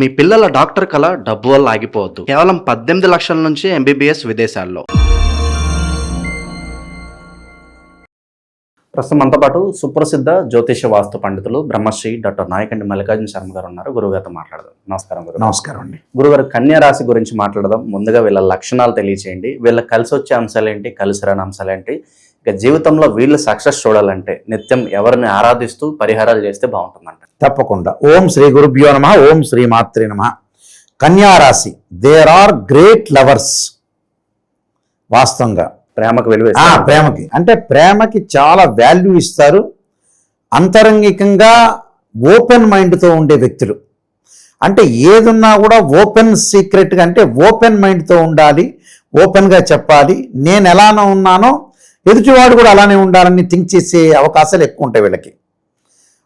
మీ పిల్లల డాక్టర్ కళ డబ్బు వల్ల ఆగిపోవద్దు. కేవలం 18 లక్షల నుంచి MBBS విదేశాల్లో. ప్రస్తుతం మనతో పాటు సుప్రసిద్ధ జ్యోతిష వాస్తు పండితులు బ్రహ్మశ్రీ డాక్టర్ నాయకండి మల్లికార్జున శర్మ గారు ఉన్నారు. గురుగారితో మాట్లాడదాం. నమస్కారం గురు. నమస్కారం అండి. గురుగారు, కన్యా రాశి గురించి మాట్లాడదాం. ముందుగా వీళ్ళ లక్షణాలు తెలియచేయండి. వీళ్ళకి కలిసి వచ్చే అంశాలు ఏంటి, కలిసి రాని అంశాలు ఏంటి, ఇక జీవితంలో వీళ్ళు సక్సెస్ చూడాలంటే నిత్యం ఎవరిని ఆరాధిస్తూ పరిహారాలు చేస్తే బాగుంటుందంట? తప్పకుండా. ఓం శ్రీ గురుభ్యో నమః. ఓం శ్రీ మాత్రే నమః. కన్యా రాశి, దేర్ ఆర్ గ్రేట్ లవర్స్. వాస్తవంగా ప్రేమకు విలువ, ప్రేమకి అంటే ప్రేమకి చాలా వాల్యూ ఇస్తారు. అంతరంగికంగా ఓపెన్ మైండ్తో ఉండే వ్యక్తులు. అంటే ఏదున్నా కూడా ఓపెన్ సీక్రెట్గా, అంటే ఓపెన్ మైండ్తో ఉండాలి, ఓపెన్గా చెప్పాలి. నేను ఎలానో ఉన్నానో ఎదుటివాడు కూడా అలానే ఉండాలని థింక్ చేసే అవకాశాలు ఎక్కువ ఉంటాయి వీళ్ళకి.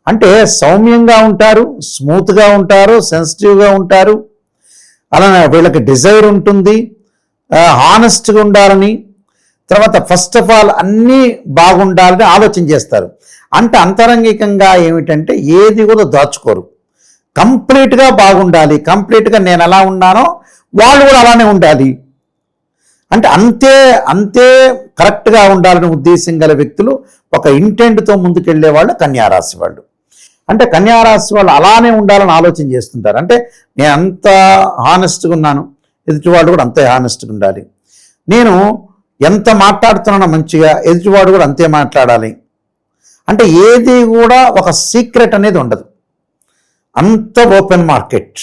అంటే సౌమ్యంగా ఉంటారు, స్మూత్గా ఉంటారు, సెన్సిటివ్గా ఉంటారు. అలానే వీళ్ళకి డిజైర్ ఉంటుంది, హానెస్ట్గా ఉండాలని, తర్వాత ఫస్ట్ ఆఫ్ ఆల్ అన్నీ బాగుండాలని ఆలోచన చేస్తారు. అంటే అంతరంగికంగా ఏమిటంటే ఏది కూడా దాచుకోరు, కంప్లీట్గా బాగుండాలి, కంప్లీట్గా నేను ఎలా ఉన్నానో వాళ్ళు కూడా అలానే ఉండాలి. అంటే అంతే కరెక్ట్గా ఉండాలని ఉద్దేశం గల వ్యక్తులు, ఒక ఇంటెంట్తో ముందుకెళ్లే వాళ్ళు కన్యారాశి వాళ్ళు. అంటే కన్యారాశి వాళ్ళు అలానే ఉండాలని ఆలోచన చేస్తుంటారు. అంటే నేను అంత హానెస్ట్గా ఉన్నాను, ఎదుటివాడు కూడా అంతే హానెస్ట్గా ఉండాలి. నేను ఎంత మాట్లాడుతున్నానో మంచిగా, ఎదుటివాడు కూడా అంతే మాట్లాడాలి. అంటే ఏది కూడా ఒక సీక్రెట్ అనేది ఉండదు, అంత ఓపెన్ మార్కెట్.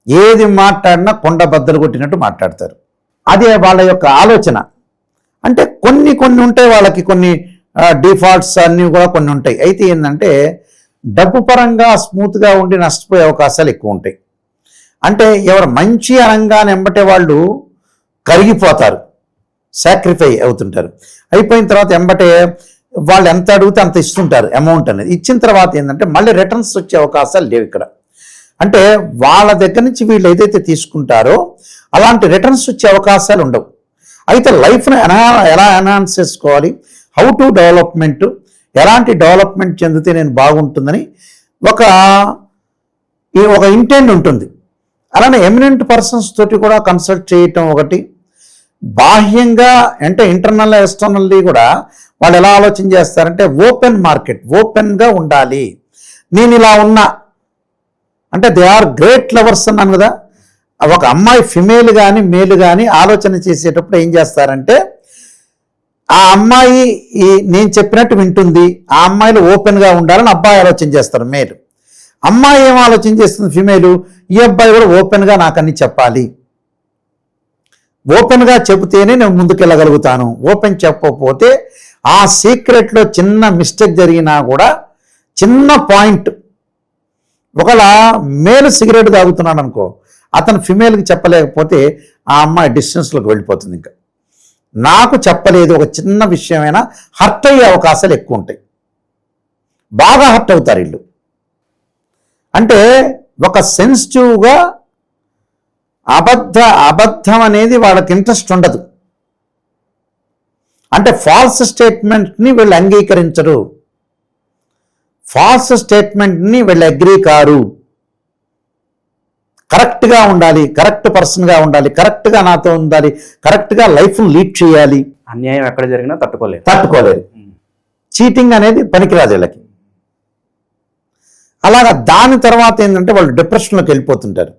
ఏది మాట్లాడినా కొండ బద్దలు కొట్టినట్టు మాట్లాడతారు. అదే వాళ్ళ యొక్క ఆలోచన. అంటే కొన్ని ఉంటాయి వాళ్ళకి, కొన్ని డిఫాల్ట్స్ అన్నీ కూడా కొన్ని ఉంటాయి. అయితే ఏంటంటే డబ్బు పరంగా స్మూత్గా ఉండి నష్టపోయే అవకాశాలు ఎక్కువ ఉంటాయి. అంటే ఎవరు మంచి అనంగానే ఎంబటే వాళ్ళు కరిగిపోతారు, సాక్రిఫై అవుతుంటారు. అయిపోయిన తర్వాత ఎంబటే వాళ్ళు ఎంత అడిగితే అంత ఇస్తుంటారు అమౌంట్ అనేది. ఇచ్చిన తర్వాత ఏంటంటే మళ్ళీ రిటర్న్స్ వచ్చే అవకాశాలు లేవు ఇక్కడ. అంటే వాళ్ళ దగ్గర నుంచి వీళ్ళు ఏదైతే తీసుకుంటారో అలాంటి రిటర్న్స్ వచ్చే అవకాశాలు ఉండవు. అయితే లైఫ్ని ఎలా ఎన్హాన్స్ చేసుకోవాలి, హౌ టు డెవలప్మెంట్, ఎలాంటి డెవలప్మెంట్ చెందితే నేను బాగుంటుందని ఒక ఇంటెంట్ ఉంటుంది. అలానే ఎమినెంట్ పర్సన్స్ తోటి కూడా కన్సల్ట్ చేయటం ఒకటి. బాహ్యంగా అంటే ఇంటర్నల్ ఎక్స్టర్నల్లీ కూడా వాళ్ళు ఎలా ఆలోచన చేస్తారంటే ఓపెన్ మార్కెట్, ఓపెన్గా ఉండాలి. నేను ఇలా ఉన్నా అంటే దే ఆర్ గ్రేట్ లవర్స్ అన్నాను కదా. ఒక అమ్మాయి ఫిమేల్ కానీ మేల్ కానీ ఆలోచన చేసేటప్పుడు ఏం చేస్తారంటే ఆ అమ్మాయి నేను చెప్పినట్టు వింటుంది, ఆ అమ్మాయిలు ఓపెన్గా ఉండాలని అబ్బాయి ఆలోచన చేస్తారు మేలు. అమ్మాయి ఏం ఆలోచన చేస్తుంది ఫిమేలు, ఈ అబ్బాయి కూడా ఓపెన్గా నాకు అన్ని చెప్పాలి, ఓపెన్గా చెబితేనే నేను ముందుకెళ్ళగలుగుతాను. ఓపెన్ చెప్పకపోతే ఆ సీక్రెట్లో చిన్న మిస్టేక్ జరిగినా కూడా, చిన్న పాయింట్, ఒకవేళ మేలు సిగరెట్ తాగుతున్నాడు అనుకో, అతను ఫిమేల్కి చెప్పలేకపోతే ఆ అమ్మాయి డిస్టెన్స్లోకి వెళ్ళిపోతుంది. ఇంకా నాకు చెప్పలేదు, ఒక చిన్న విషయమైనా హర్ట్ అయ్యే అవకాశాలు ఎక్కువ ఉంటాయి. బాగా హర్ట్ అవుతారు వీళ్ళు. అంటే ఒక సెన్సిటివ్గా అబద్ధం అనేది వాళ్ళకి ఇంట్రెస్ట్ ఉండదు. అంటే ఫాల్స్ స్టేట్మెంట్ని వీళ్ళు అంగీకరించరు, ఫాల్స్ స్టేట్మెంట్ని వీళ్ళు అగ్రీ కారు. కరెక్ట్గా ఉండాలి, కరెక్ట్ పర్సన్గా ఉండాలి, కరెక్ట్గా నాతో ఉండాలి, కరెక్ట్గా లైఫ్ను లీడ్ చేయాలి. అన్యాయం ఎక్కడ జరిగినా తట్టుకోలేరు. చీటింగ్ అనేది పనికిరాదు వీళ్ళకి. అలాగా దాని తర్వాత ఏంటంటే వాళ్ళు డిప్రెషన్లోకి వెళ్ళిపోతుంటారు.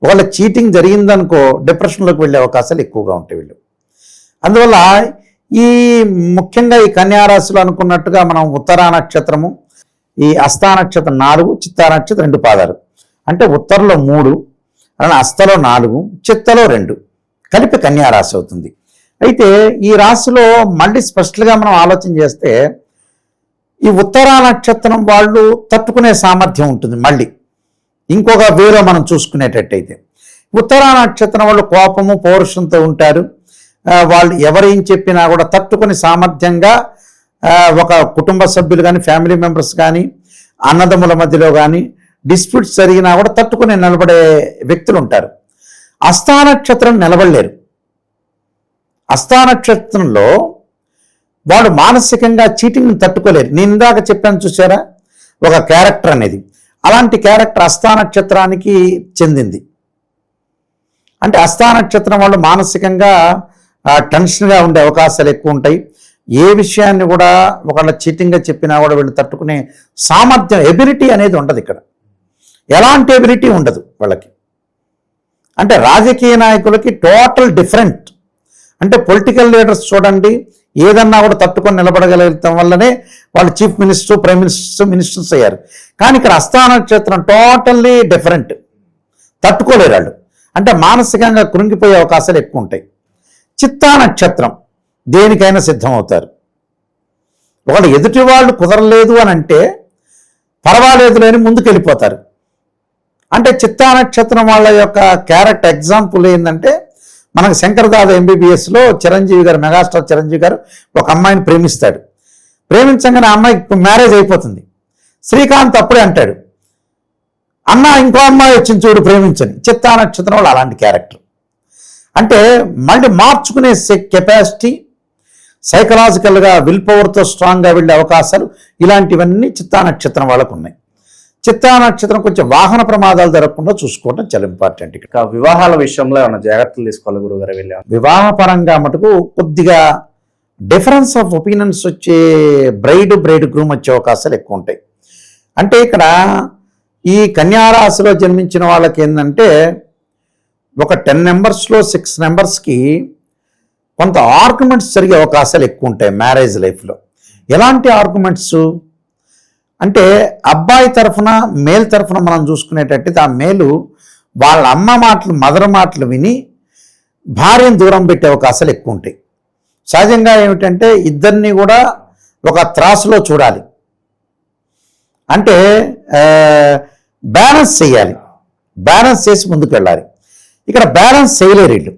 ఒకవేళ చీటింగ్ జరిగిందనుకో డిప్రెషన్లోకి వెళ్ళే అవకాశాలు ఎక్కువగా ఉంటాయి వీళ్ళు. అందువల్ల ముఖ్యంగా ఈ కన్యారాశిలో అనుకున్నట్టుగా మనం ఉత్తరా నక్షత్రము, ఈ హస్తా నక్షత్రం 4, చిత్తా నక్షత్రం 2 పాదాలు. అంటే ఉత్తరలో 3, అలానే హస్తలో 4, చిత్తలో 2 కలిపి కన్యారాశి అవుతుంది. అయితే ఈ రాశిలో మళ్ళీ స్పెషల్గా మనం ఆలోచన చేస్తే ఈ ఉత్తరా నక్షత్రం వాళ్ళు తట్టుకునే సామర్థ్యం ఉంటుంది. మళ్ళీ ఇంకొక వేలో మనం చూసుకునేటట్టయితే ఉత్తరా నక్షత్రం వాళ్ళు కోపము పౌరుషంతో ఉంటారు. వాళ్ళు ఎవరేం చెప్పినా కూడా తట్టుకుని సామర్థ్యంగా ఒక కుటుంబ సభ్యులు కానీ, ఫ్యామిలీ మెంబర్స్ కానీ, అన్నదమ్ముల మధ్యలో కానీ డిస్ప్యూట్స్ జరిగినా కూడా తట్టుకుని నిలబడే వ్యక్తులు ఉంటారు. హస్తా నక్షత్రం నిలబడలేరు. హస్తా నక్షత్రంలో వాడు మానసికంగా చీటింగ్ని తట్టుకోలేరు. నేను ఇందాక చెప్పాను చూసారా, ఒక క్యారెక్టర్ అనేది, అలాంటి క్యారెక్టర్ హస్తా నక్షత్రానికి చెందింది. అంటే హస్తా నక్షత్రం వాళ్ళు మానసికంగా టెన్షన్గా ఉండే అవకాశాలు ఎక్కువ ఉంటాయి. ఏ విషయాన్ని కూడా ఒకళ్ళ చీటింగ్గా చెప్పినా కూడా వీళ్ళు తట్టుకునే సామర్థ్యం, ఎబిలిటీ అనేది ఉండదు ఇక్కడ. ఎలాంటి ఎబిలిటీ ఉండదు వాళ్ళకి. అంటే రాజకీయ నాయకులకి టోటల్ డిఫరెంట్. అంటే పొలిటికల్ లీడర్స్ చూడండి, ఏదన్నా కూడా తట్టుకొని నిలబడగలగటం వల్లనే వాళ్ళు chief minister, prime minister, ministers అయ్యారు. కానీ ఇక్కడ హస్తా నక్షత్రం టోటల్లీ డిఫరెంట్. తట్టుకోలేరు వాళ్ళు. అంటే మానసికంగా కృంగిపోయే అవకాశాలు ఎక్కువ ఉంటాయి. చిత్తా నక్షత్రం దేనికైనా సిద్ధమవుతారు. ఒకళ్ళు ఎదుటి వాళ్ళు కుదరలేదు అని అంటే పర్వాలేదు లేని ముందుకెళ్ళిపోతారు. అంటే చిత్తా నక్షత్రం వాళ్ళ యొక్క క్యారెక్టర్ ఎగ్జాంపుల్ ఏంటంటే, మనకు శంకర్దాద ఎంబీబీఎస్లో చిరంజీవి గారు, మెగాస్టార్ చిరంజీవి గారు ఒక అమ్మాయిని ప్రేమిస్తాడు. ప్రేమించగానే ఆ అమ్మాయికి మ్యారేజ్ అయిపోతుంది. శ్రీకాంత్ అప్పుడే అంటాడు, అన్న ఇంకో అమ్మాయి వచ్చింది చూడు ప్రేమించని. చిత్తా నక్షత్రం వాళ్ళు అలాంటి క్యారెక్టర్. అంటే మళ్ళీ మార్చుకునే కెపాసిటీ, సైకలాజికల్గా విల్ పవర్తో స్ట్రాంగ్గా వెళ్ళే అవకాశాలు, ఇలాంటివన్నీ చిత్తా నక్షత్రం వాళ్ళకు ఉన్నాయి. చిత్తా నక్షత్రం కొంచెం వాహన ప్రమాదాలు జరగకుండా చూసుకోవడం చాలా ఇంపార్టెంట్. ఇక వివాహాల విషయంలో ఏమైనా జాగ్రత్తలు తీసుకోవాలి గురుగారు వెళ్ళాం? వివాహ పరంగా మటుకు కొద్దిగా డిఫరెన్స్ ఆఫ్ ఒపీనియన్స్ వచ్చే బ్రైడ్ గ్రూమ్ వచ్చే అవకాశాలు ఎక్కువ ఉంటాయి. అంటే ఇక్కడ ఈ కన్యారాశిలో జన్మించిన వాళ్ళకి ఏంటంటే, ఒక 10 మెంబర్స్లో 6 మెంబర్స్కి కొంత ఆర్గ్యుమెంట్స్ జరిగే అవకాశాలు ఎక్కువ ఉంటాయి మ్యారేజ్ లైఫ్లో. ఎలాంటి ఆర్గ్యుమెంట్స్ అంటే, అబ్బాయి తరఫున మేల్ తరఫున మనం చూసుకునేటట్టయితే ఆ మేలు వాళ్ళ అమ్మ మాటలు, మదర్ మాటలు విని భార్యను దూరం పెట్టే అవకాశాలు ఎక్కువ ఉంటాయి. సహజంగా ఏమిటంటే ఇద్దరిని కూడా ఒక త్రాసులో చూడాలి. అంటే బ్యాలెన్స్ చేయాలి, బ్యాలెన్స్ చేసి ముందుకు వెళ్ళాలి. ఇక్కడ బ్యాలెన్స్ చేయలేరు వీళ్ళు.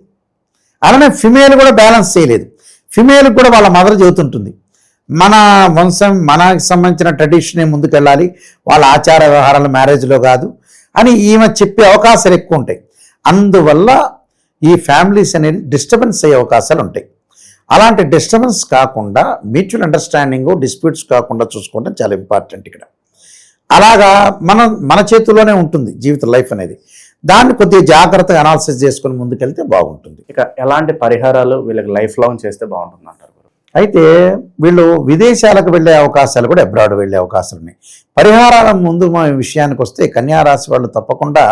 అలానే ఫిమేల్ కూడా బ్యాలెన్స్ చేయలేదు. ఫిమేల్కి కూడా వాళ్ళ మదర్ చెబుతుంటుంది, మన వంశం, మనకి సంబంధించిన ట్రెడిషనే ముందుకెళ్ళాలి, వాళ్ళ ఆచార వ్యవహారాలు మ్యారేజ్లో కాదు అని ఈమె చెప్పే అవకాశాలు ఎక్కువ ఉంటాయి. అందువల్ల ఈ ఫ్యామిలీస్ అనేది డిస్టర్బెన్స్ అయ్యే అవకాశాలు ఉంటాయి. అలాంటి డిస్టర్బెన్స్ కాకుండా, మ్యూచువల్ అండర్స్టాండింగ్, డిస్ప్యూట్స్ కాకుండా చూసుకోవడం చాలా ఇంపార్టెంట్ ఇక్కడ. అలాగా మన చేతుల్లోనే ఉంటుంది జీవిత లైఫ్ అనేది. దాన్ని కొద్దిగా జాగ్రత్తగా అనాలిసిస్ చేసుకుని ముందుకెళ్తే బాగుంటుంది. ఇక ఎలాంటి పరిహారాలు వీళ్ళకి లైఫ్ లాంగ్ చేస్తే బాగుంటుంది అంటారు? అయితే వీళ్ళు విదేశాలకు వెళ్ళే అవకాశాలు కూడా, అబ్రాడ్ వెళ్ళే అవకాశాలు ఉన్నాయి. పరిహారాల ముందు మన విషయానికి వస్తే, కన్యారాశి వాళ్ళు తప్పకుండా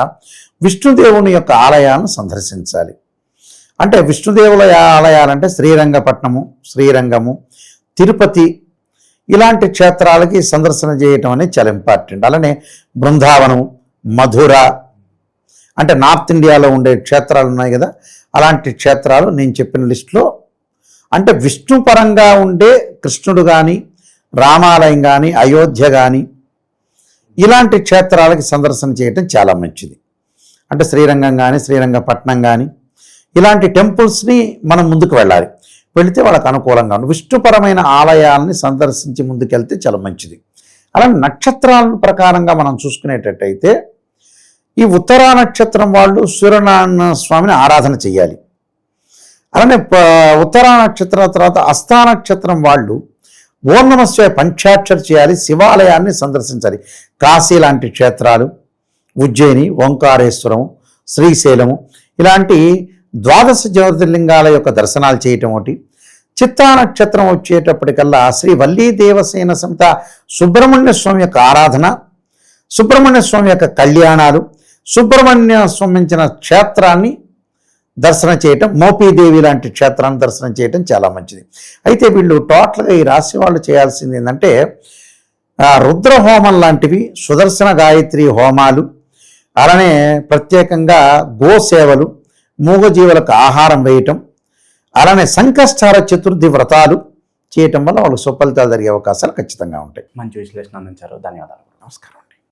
విష్ణుదేవుని యొక్క ఆలయాలను సందర్శించాలి. అంటే విష్ణుదేవుల ఆలయాలంటే శ్రీరంగపట్నము, శ్రీరంగము, తిరుపతి ఇలాంటి క్షేత్రాలకి సందర్శన చేయటం అనేది చాలా ఇంపార్టెంట్. అలానే బృందావనం, మధుర, అంటే నార్త్ ఇండియాలో ఉండే క్షేత్రాలు ఉన్నాయి కదా, అలాంటి క్షేత్రాలు నేను చెప్పిన లిస్టులో. అంటే విష్ణు పరంగా ఉండే కృష్ణుడు కానీ, రామాలయం కానీ, అయోధ్య కానీ ఇలాంటి క్షేత్రాలకి సందర్శన చేయటం చాలా మంచిది. అంటే శ్రీరంగం కానీ, శ్రీరంగపట్నం కానీ ఇలాంటి టెంపుల్స్ని మనం ముందుకు వెళ్ళాలి. వెళితే వాళ్ళకు అనుకూలంగా ఉంటుంది. విష్ణుపరమైన ఆలయాలని సందర్శించి ముందుకెళ్తే చాలా మంచిది. అలానే నక్షత్రాల ప్రకారంగా మనం చూసుకునేటట్టయితే, ఈ ఉత్తరా నక్షత్రం వాళ్ళు సూర్యనారాయణ స్వామిని ఆరాధన చేయాలి. అలానే ఉత్తరా నక్షత్రం తర్వాత హస్తా నక్షత్రం వాళ్ళు ఓం నమః శివాయ పంచాక్షరి చేయాలి. శివాలయాన్ని సందర్శించాలి. కాశీ లాంటి క్షేత్రాలు, ఉజ్జయిని, ఓంకారేశ్వరం, శ్రీశైలము ఇలాంటి 12 జ్యోతిర్లింగాల యొక్క దర్శనాలు చేయటం ఒకటి. చిత్తా నక్షత్రం వచ్చేటప్పటికల్లా శ్రీ వల్లీ దేవసేన సమేత సుబ్రహ్మణ్య స్వామి యొక్క ఆరాధన, సుబ్రహ్మణ్య స్వామి యొక్క కళ్యాణాలు, సుబ్రహ్మణ్య సంబంధించిన క్షేత్రాన్ని దర్శనం చేయటం, మోపీదేవి లాంటి క్షేత్రాన్ని దర్శనం చేయటం చాలా మంచిది. అయితే వీళ్ళు టోటల్గా ఈ రాశి వాళ్ళు చేయాల్సింది ఏంటంటే, రుద్ర హోమం లాంటివి, సుదర్శన గాయత్రి హోమాలు, అలానే ప్రత్యేకంగా గోసేవలు, మూగజీవులకు ఆహారం వేయటం, అలానే సంకష్టార చతుర్థి వ్రతాలు చేయటం వల్ల వాళ్ళకు సుఫలితాలు జరిగే అవకాశాలు ఖచ్చితంగా ఉంటాయి. మంచి విశ్లేషణ అందించారు. ధన్యవాదాలు. నమస్కారం.